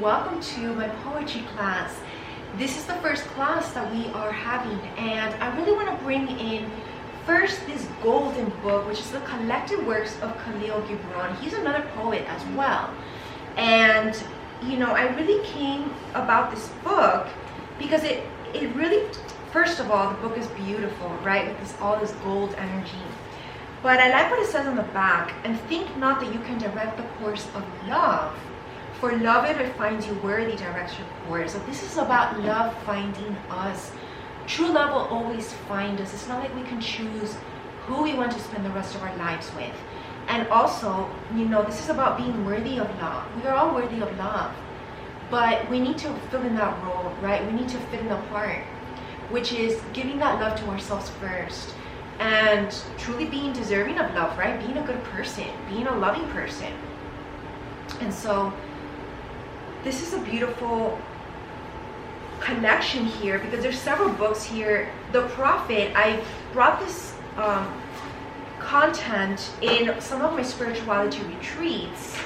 welcome to my poetry class. This is the first class that we are having, and I really want to bring in first this golden book, which is the collected works of Khalil Gibran. He's another poet as well. And I really came about this book because it really, first of all, the book is beautiful, right? With all this gold energy. But I like what it says on the back, and think not that you can direct the course of love, for love if it finds you worthy directs your course. So this is about love finding us. True love will always find us. It's not like we can choose who we want to spend the rest of our lives with. And also, this is about being worthy of love. We are all worthy of love, but we need to fill in that role, right? We need to fit in the part, which is giving that love to ourselves first. And truly being deserving of love, right? Being a good person, being a loving person. And so this is a beautiful connection here because there's several books here. The Prophet, I brought this content in some of my spirituality retreats.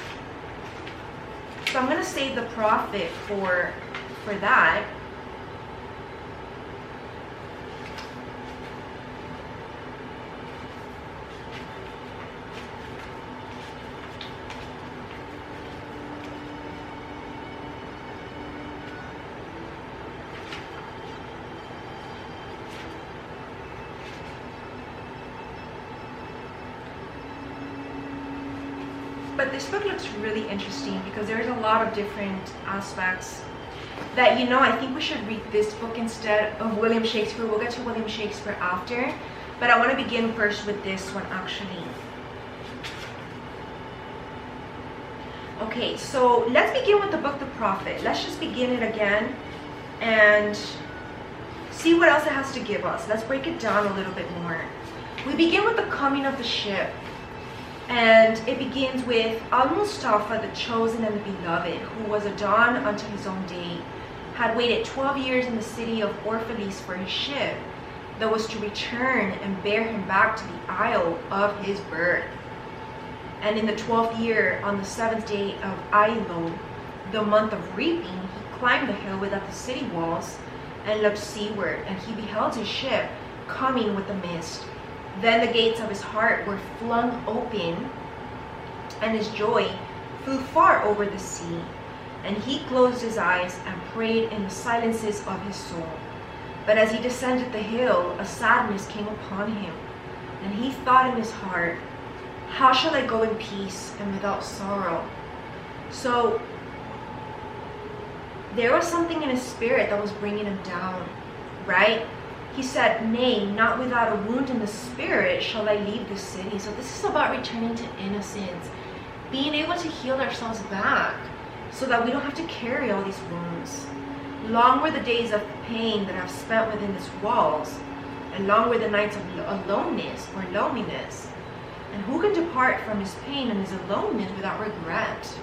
So I'm going to save the Prophet for that. But this book looks really interesting because there's a lot of different aspects that, I think we should read this book instead of William Shakespeare. We'll get to William Shakespeare after, but I want to begin first with this one actually. Okay, so let's begin with the book The Prophet. Let's just begin it again and see what else it has to give us. Let's break it down a little bit more. We begin with the coming of the ship. And it begins with Al-Mustafa, the chosen and the beloved, who was a dawn unto his own day, had waited 12 years in the city of Orphalese for his ship that was to return and bear him back to the isle of his birth. And in the 12th year, on the 7th day of Ailo, the month of reaping, he climbed the hill without the city walls and looked seaward, and he beheld his ship coming with the mist. Then the gates of his heart were flung open, and his joy flew far over the sea. And he closed his eyes and prayed in the silences of his soul. But as he descended the hill, a sadness came upon him, and he thought in his heart, how shall I go in peace and without sorrow? So there was something in his spirit that was bringing him down, right? He said, nay, not without a wound in the spirit shall I leave this city. So this is about returning to innocence, being able to heal ourselves back so that we don't have to carry all these wounds. Long were the days of pain that I've spent within these walls, and long were the nights of aloneness or loneliness. And who can depart from his pain and his aloneness without regret?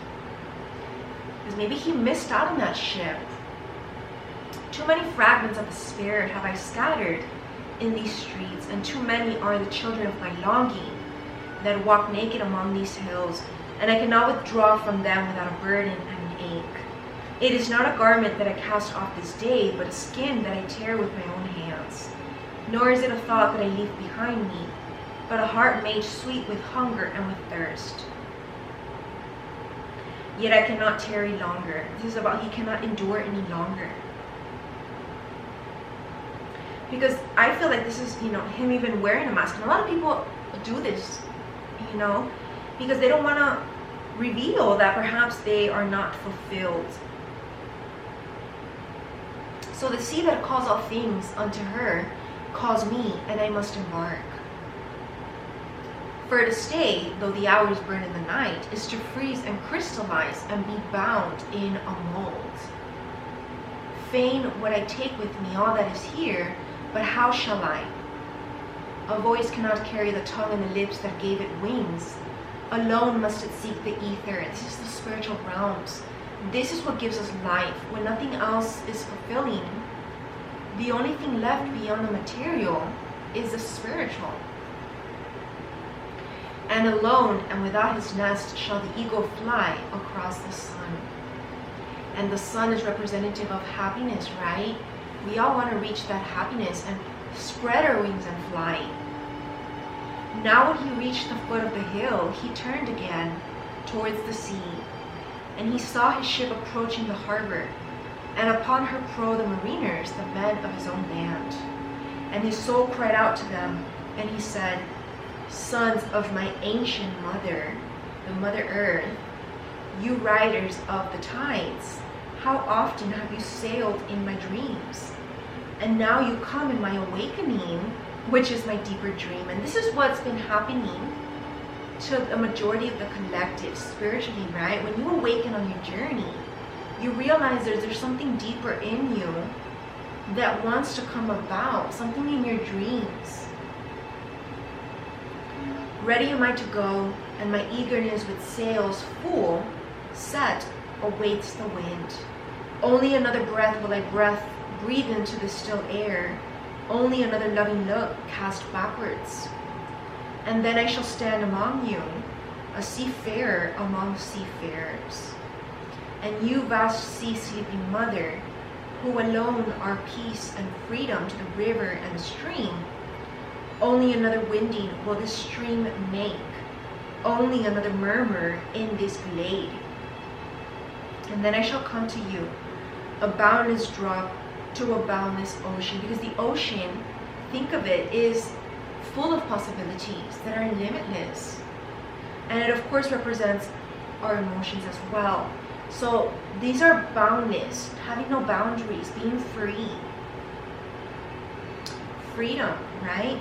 Because maybe he missed out on that ship. Too many fragments of the spirit have I scattered in these streets, and too many are the children of my longing that walk naked among these hills, and I cannot withdraw from them without a burden and an ache. It is not a garment that I cast off this day, but a skin that I tear with my own hands. Nor is it a thought that I leave behind me, but a heart made sweet with hunger and with thirst. Yet I cannot tarry longer. This is about he cannot endure any longer. Because I feel like this is, him even wearing a mask. And a lot of people do this, because they don't want to reveal that perhaps they are not fulfilled. So the sea that calls all things unto her calls me, and I must embark. For to stay, though the hours burn in the night, is to freeze and crystallize and be bound in a mold. Fain would I take with me all that is here, but how shall I? A voice cannot carry the tongue and the lips that gave it wings. Alone must it seek the ether. This is the spiritual realms. This is what gives us life. When nothing else is fulfilling, the only thing left beyond the material is the spiritual. And alone and without his nest shall the eagle fly across the sun. And the sun is representative of happiness, right? We all want to reach that happiness and spread our wings and fly. Now when he reached the foot of the hill, he turned again towards the sea, and he saw his ship approaching the harbor, and upon her prow the mariners, the men of his own land. And his soul cried out to them, and he said, "Sons of my ancient mother, the Mother Earth, you riders of the tides, how often have you sailed in my dreams? And now you come in my awakening, which is my deeper dream." And this is what's been happening to the majority of the collective spiritually, right? When you awaken on your journey, you realize there's something deeper in you that wants to come about, something in your dreams. Ready am I to go, and my eagerness with sails full set awaits the wind. Only another breath will I breathe into the still air, only another loving look cast backwards. And then I shall stand among you, a seafarer among seafarers. And you, vast sea-sleeping mother, who alone are peace and freedom to the river and the stream, only another winding will this stream make, only another murmur in this glade. And then I shall come to you, a boundless drop to a boundless ocean, because the ocean, think of it, is full of possibilities that are limitless. And it of course represents our emotions as well. So these are boundless, having no boundaries, being free. Freedom, right?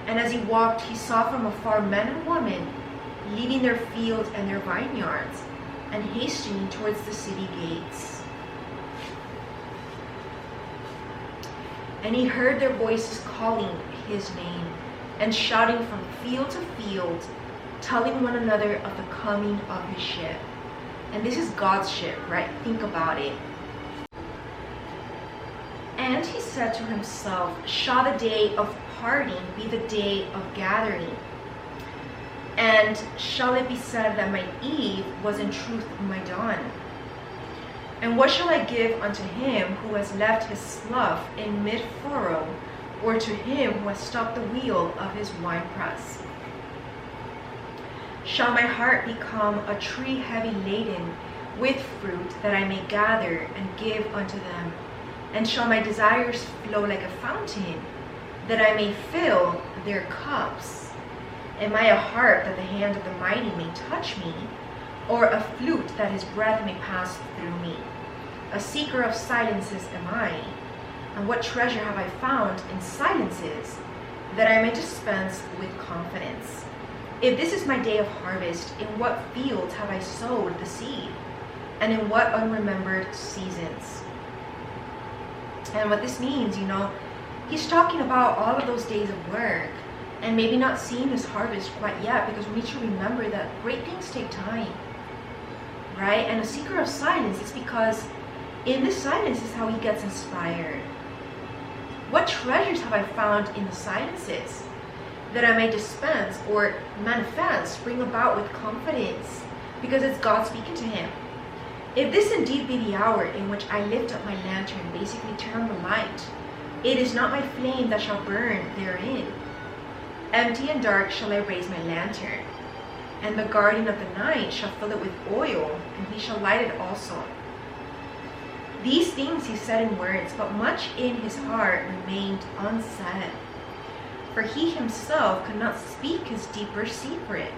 And as he walked, he saw from afar men and women leaving their fields and their vineyards and hastening towards the city gates. And he heard their voices calling his name and shouting from field to field, telling one another of the coming of his ship. And this is God's ship, right? Think about it. And he said to himself, shall the day of parting be the day of gathering? And shall it be said that my eve was in truth my dawn? And what shall I give unto him who has left his slough in mid-furrow, or to him who has stopped the wheel of his winepress? Shall my heart become a tree heavy laden with fruit, that I may gather and give unto them? And shall my desires flow like a fountain, that I may fill their cups? Am I a harp that the hand of the mighty may touch me, or a flute that his breath may pass through me? A seeker of silences am I, and what treasure have I found in silences, that I may dispense with confidence? If this is my day of harvest, in what fields have I sowed the seed, and in what unremembered seasons? And what this means, he's talking about all of those days of work, and maybe not seeing his harvest quite yet, because we need to remember that great things take time, right? And a seeker of silence is because in this silence is how he gets inspired. What treasures have I found in the silences, that I may dispense or manifest, bring about with confidence, because it's God speaking to him. If this indeed be the hour in which I lift up my lantern, basically turn the light, it is not my flame that shall burn therein. Empty and dark shall I raise my lantern, and the guardian of the night shall fill it with oil, and he shall light it also. These things he said in words, but much in his heart remained unsaid. For he himself could not speak his deeper secret.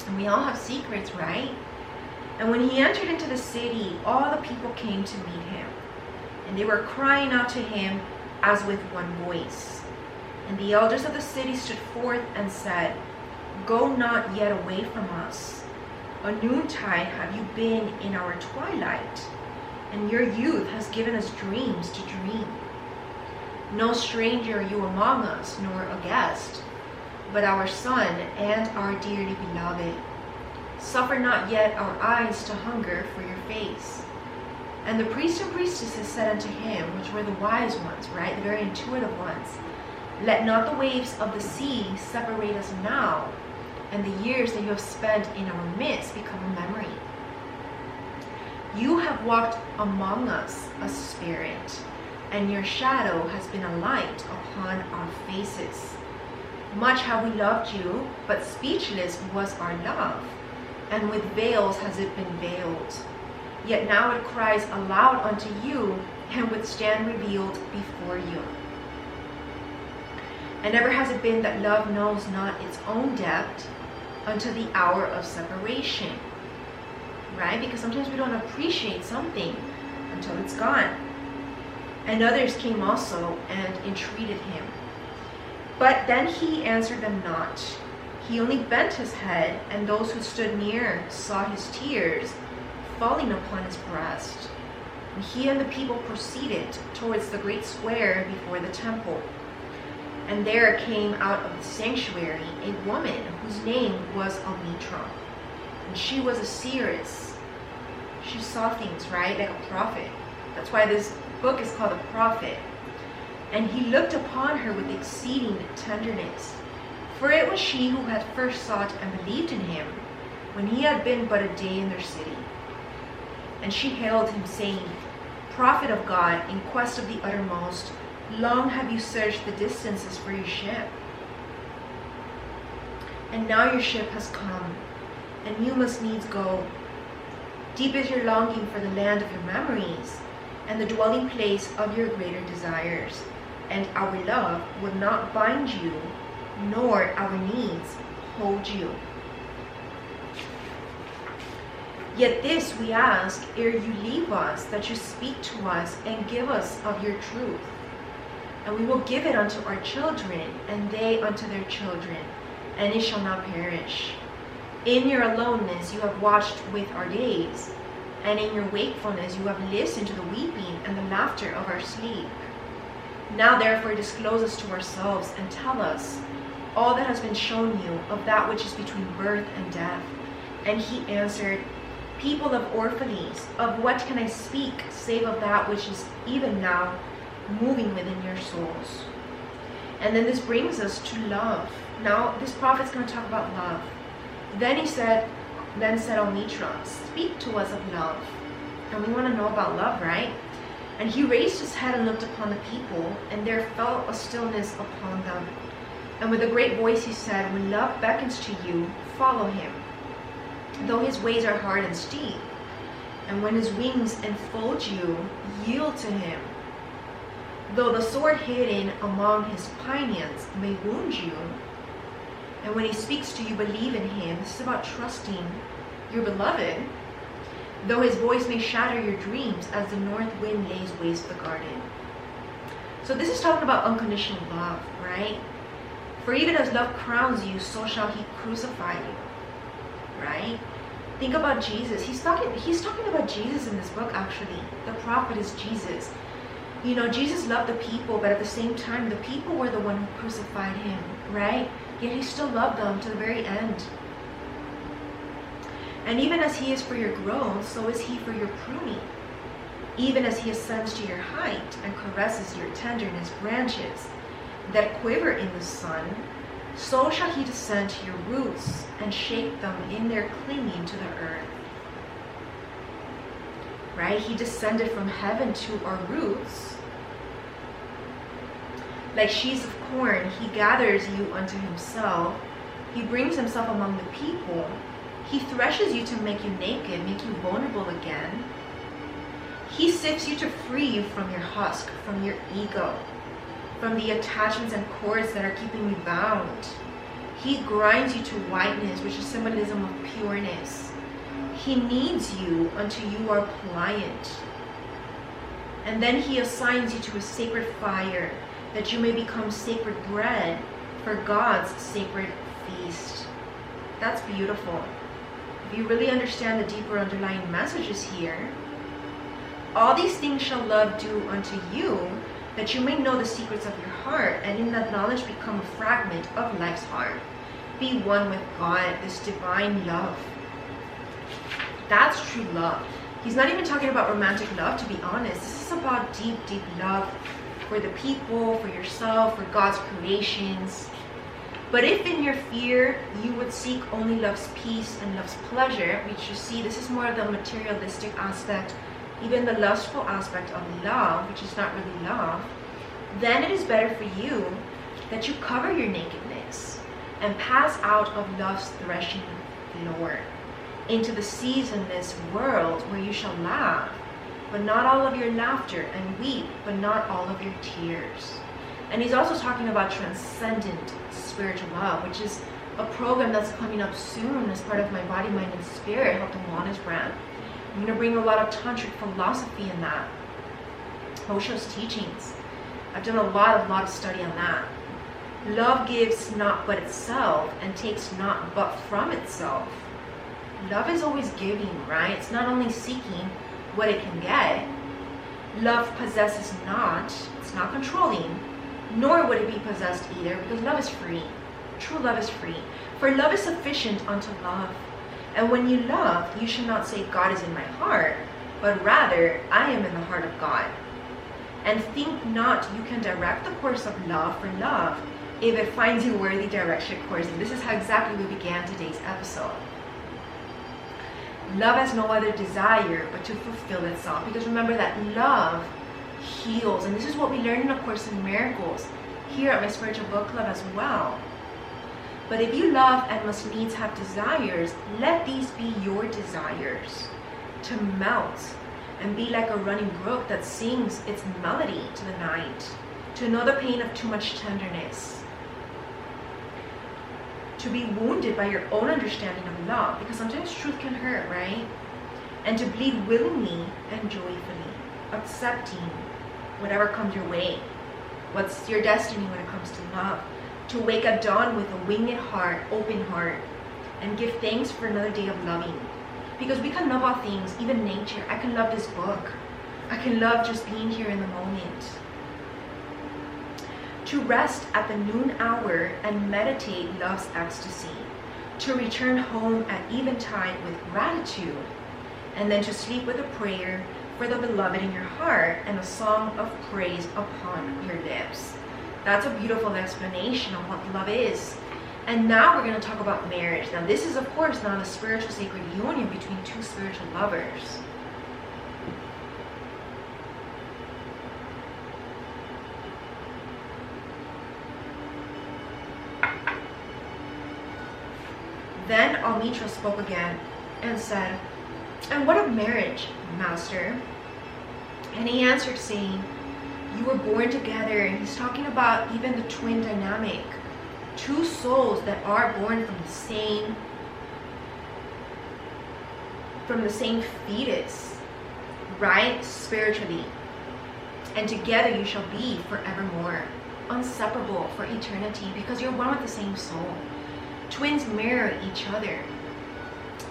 And we all have secrets, right? And when he entered into the city, all the people came to meet him. And they were crying out to him as with one voice. And the elders of the city stood forth and said, Go not yet away from us. A noontide have you been in our twilight, and your youth has given us dreams to dream. No stranger are you among us, nor a guest, but our son and our dearly beloved. Suffer not yet our eyes to hunger for your face. And the priests and priestesses said unto him, which were the wise ones, right, the very intuitive ones, Let not the waves of the sea separate us now, and the years that you have spent in our midst become a memory. You have walked among us a spirit, and your shadow has been a light upon our faces. Much have we loved you, but speechless was our love, and with veils has it been veiled. Yet now it cries aloud unto you, and would stand revealed before you. And never has it been that love knows not its own depth until the hour of separation. Right? Because sometimes we don't appreciate something until it's gone. And others came also and entreated him. But then he answered them not. He only bent his head, and those who stood near saw his tears falling upon his breast. And he and the people proceeded towards the great square before the temple. And there came out of the sanctuary a woman whose name was Omitra. And she was a seeress. She saw things, right? Like a prophet. That's why this book is called a prophet. And he looked upon her with exceeding tenderness. For it was she who had first sought and believed in him, when he had been but a day in their city. And she hailed him, saying, Prophet of God, in quest of the uttermost, long have you searched the distances for your ship. And now your ship has come, and you must needs go. Deep is your longing for the land of your memories, and the dwelling place of your greater desires. And our love would not bind you, nor our needs hold you. Yet this we ask ere you leave us, that you speak to us and give us of your truth. And we will give it unto our children, and they unto their children, and it shall not perish. In your aloneness you have watched with our days, and in your wakefulness you have listened to the weeping and the laughter of our sleep. Now therefore disclose us to ourselves, and tell us all that has been shown you of that which is between birth and death. And he answered, People of Orphalese, of what can I speak, save of that which is even now moving within your souls? And then this brings us to love. Now this prophet's going to talk about love. Then said Omitra, speak to us of love. And we want to know about love, right? And he raised his head and looked upon the people, and there fell a stillness upon them. And with a great voice he said, When love beckons to you, follow him, though his ways are hard and steep. And when his wings enfold you, yield to him. Though the sword hidden among his pinions may wound you, and when he speaks to you, believe in him. This is about trusting your beloved. Though his voice may shatter your dreams, as the north wind lays waste the garden. So this is talking about unconditional love, right? For even as love crowns you, so shall he crucify you, right? Think about Jesus. He's talking about Jesus in this book, actually. The prophet is Jesus. You know, Jesus loved the people, but at the same time, the people were the one who crucified him, right? Yet he still loved them to the very end. And even as he is for your growth, so is he for your pruning. Even as he ascends to your height and caresses your tenderness branches that quiver in the sun, so shall he descend to your roots and shake them in their clinging to the earth. Right? He descended from heaven to our roots. Like sheaves of corn, he gathers you unto himself. He brings himself among the people. He threshes you to make you naked, make you vulnerable again. He sifts you to free you from your husk, from your ego, from the attachments and cords that are keeping you bound. He grinds you to whiteness, which is symbolism of pureness. He kneads you until you are pliant. And then he assigns you to a sacred fire, that you may become sacred bread for God's sacred feast. That's beautiful. If you really understand the deeper underlying messages here, all these things shall love do unto you, that you may know the secrets of your heart, and in that knowledge become a fragment of life's heart. Be one with God, this divine love. That's true love. He's not even talking about romantic love, to be honest. This is about deep, deep love for the people, for yourself, for God's creations. But if in your fear you would seek only love's peace and love's pleasure, which you see, this is more of the materialistic aspect, even the lustful aspect of love, which is not really love, then it is better for you that you cover your nakedness and pass out of love's threshing floor into the seasonless world where you shall laugh, but not all of your laughter, and weep, but not all of your tears. And he's also talking about transcendent spiritual love, which is a program that's coming up soon as part of my Body, Mind, and Spirit Health and Wellness brand. I'm going to bring a lot of tantric philosophy in that, Osho's teachings. I've done a lot of study on that. Love gives not but itself and takes not but from itself. Love is always giving, right? It's not only seeking what it can get. Love possesses not, it's not controlling, nor would it be possessed either, because love is free. True love is free. For love is sufficient unto love. And when you love, you should not say, God is in my heart, but rather, I am in the heart of God. And think not you can direct the course of love for love if it finds you worthy direction course. And this is how exactly we began today's episode. Love has no other desire but to fulfill itself. Because remember that love heals. And this is what we learn in A Course in Miracles here at my spiritual book club as well. But if you love and must needs have desires, let these be your desires, to melt and be like a running brook that sings its melody to the night, to know the pain of too much tenderness, to be wounded by your own understanding of love, because sometimes truth can hurt, right? And to bleed willingly and joyfully, accepting whatever comes your way. What's your destiny when it comes to love? To wake at dawn with a winged heart, open heart, and give thanks for another day of loving. Because we can love all things, even nature. I can love this book. I can love just being here in the moment. To rest at the noon hour and meditate love's ecstasy. To return home at eventide with gratitude. And then to sleep with a prayer for the beloved in your heart and a song of praise upon your lips. That's a beautiful explanation of what love is. And now we're going to talk about marriage. Now this is of course not a spiritual sacred union between two spiritual lovers. Then Almitra spoke again and said, "And what of marriage, Master?" And he answered saying, "You were born together." And he's talking about even the twin dynamic. Two souls that are born from the same fetus, right? Spiritually. And together you shall be forevermore, inseparable for eternity, because you're one with the same soul. Twins mirror each other.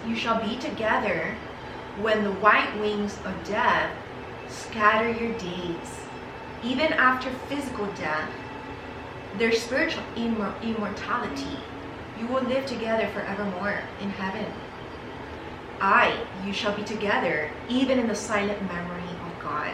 You shall be together when the white wings of death scatter your days. Even after physical death, their spiritual immortality, you will live together forevermore in heaven. You shall be together even in the silent memory of God.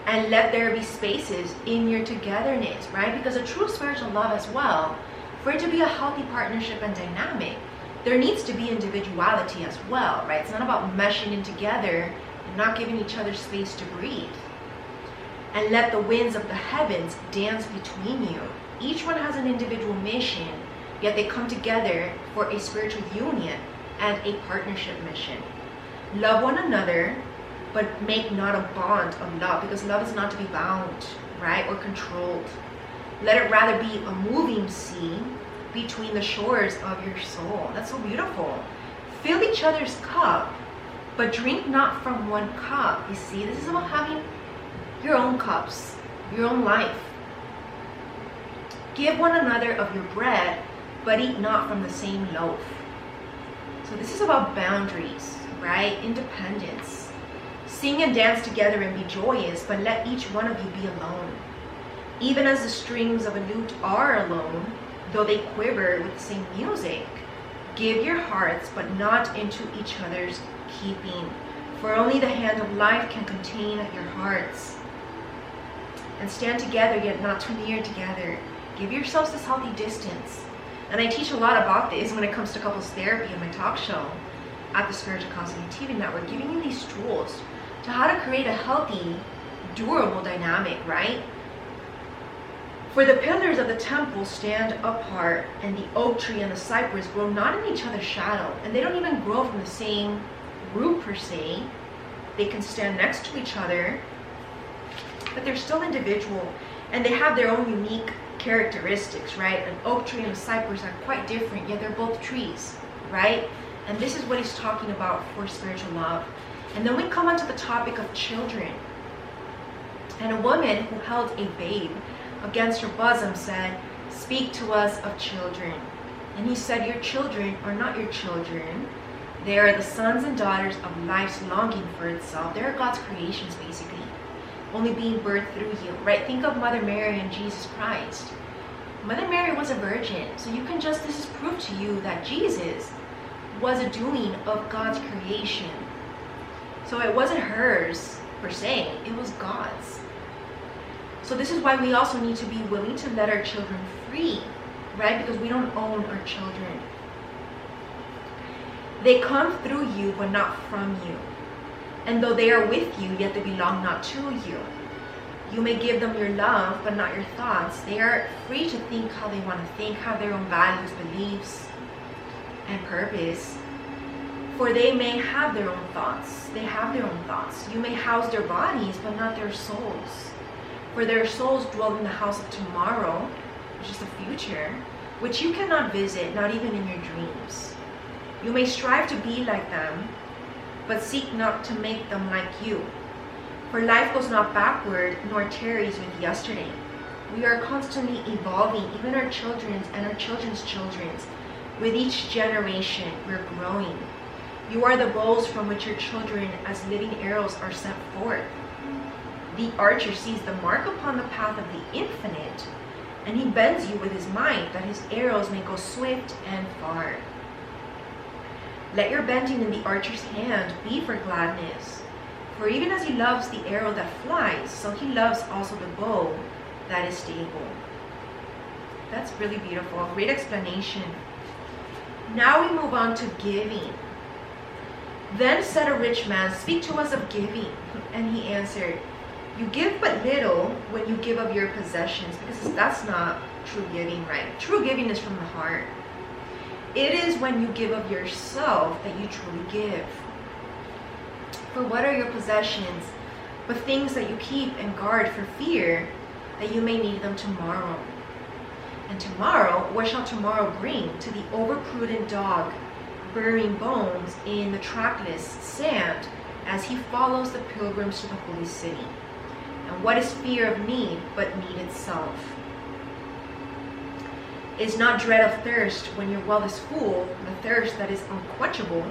And let there be spaces in your togetherness, right? Because a true spiritual love as well, for it to be a healthy partnership and dynamic, there needs to be individuality as well, right? It's not about meshing in together and not giving each other space to breathe. And let the winds of the heavens dance between you. Each one has an individual mission, yet they come together for a spiritual union and a partnership mission. Love one another, but make not a bond of love, because love is not to be bound, right, or controlled. Let it rather be a moving sea between the shores of your soul. That's so beautiful. Fill each other's cup, but drink not from one cup. You see, this is about having your own cups, your own life. Give one another of your bread, but eat not from the same loaf. So this is about boundaries, right? Independence. Sing and dance together and be joyous, but let each one of you be alone. Even as the strings of a lute are alone, though they quiver with the same music. Give your hearts, but not into each other's keeping. For only the hand of life can contain your hearts. And stand together, yet not too near together. Give yourselves this healthy distance. And I teach a lot about this when it comes to couples therapy in my talk show at the Spiritual Counseling TV Network, giving you these tools to how to create a healthy, durable dynamic, right? For the pillars of the temple stand apart, and the oak tree and the cypress grow not in each other's shadow, and they don't even grow from the same root per se. They can stand next to each other, but they're still individual, and they have their own unique characteristics, right? An oak tree and a cypress are quite different, yet they're both trees, right? And this is what he's talking about for spiritual love. And then we come onto the topic of children. And a woman who held a babe against her bosom said, "Speak to us of children." And he said, "Your children are not your children. They are the sons and daughters of life's longing for itself. They are God's creations, basically, only being birthed through you," right? Think of Mother Mary and Jesus Christ. Mother Mary was a virgin, so this is proof to you that Jesus was a doing of God's creation. So it wasn't hers per se, it was God's. So this is why we also need to be willing to let our children free, right? Because we don't own our children. They come through you, but not from you. And though they are with you, yet they belong not to you. You may give them your love, but not your thoughts. They are free to think how they want to think, have their own values, beliefs, and purpose. For they may have their own thoughts. They have their own thoughts. You may house their bodies, but not their souls. For their souls dwell in the house of tomorrow, which is the future, which you cannot visit, not even in your dreams. You may strive to be like them, but seek not to make them like you. For life goes not backward, nor tarries with yesterday. We are constantly evolving, even our children's and our children's children's. With each generation, we're growing. You are the bows from which your children, as living arrows, are sent forth. The archer sees the mark upon the path of the infinite, and he bends you with his might, that his arrows may go swift and far. Let your bending in the archer's hand be for gladness. For even as he loves the arrow that flies, so he loves also the bow that is stable. That's really beautiful. Great explanation. Now we move on to giving. Then said a rich man, "Speak to us of giving." And he answered, "You give but little when you give of your possessions," because that's not true giving, right? True giving is from the heart. It is when you give of yourself that you truly give. For what are your possessions but things that you keep and guard for fear that you may need them tomorrow? And tomorrow, what shall tomorrow bring to the overprudent dog, burying bones in the trackless sand as he follows the pilgrims to the holy city? And what is fear of need but need itself? Is not dread of thirst when your well is full, the thirst that is unquenchable?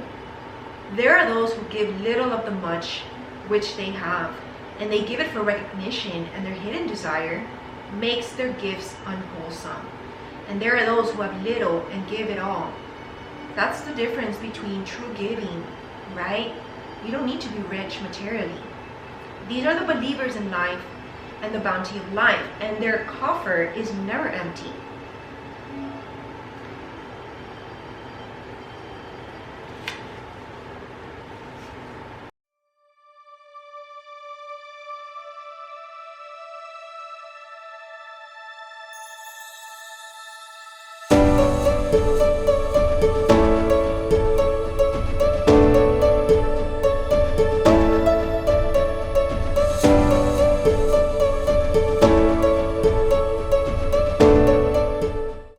There are those who give little of the much which they have, and they give it for recognition, and their hidden desire makes their gifts unwholesome. And there are those who have little and give it all. That's the difference between true giving, right? You don't need to be rich materially. These are the believers in life and the bounty of life, and their coffer is never empty.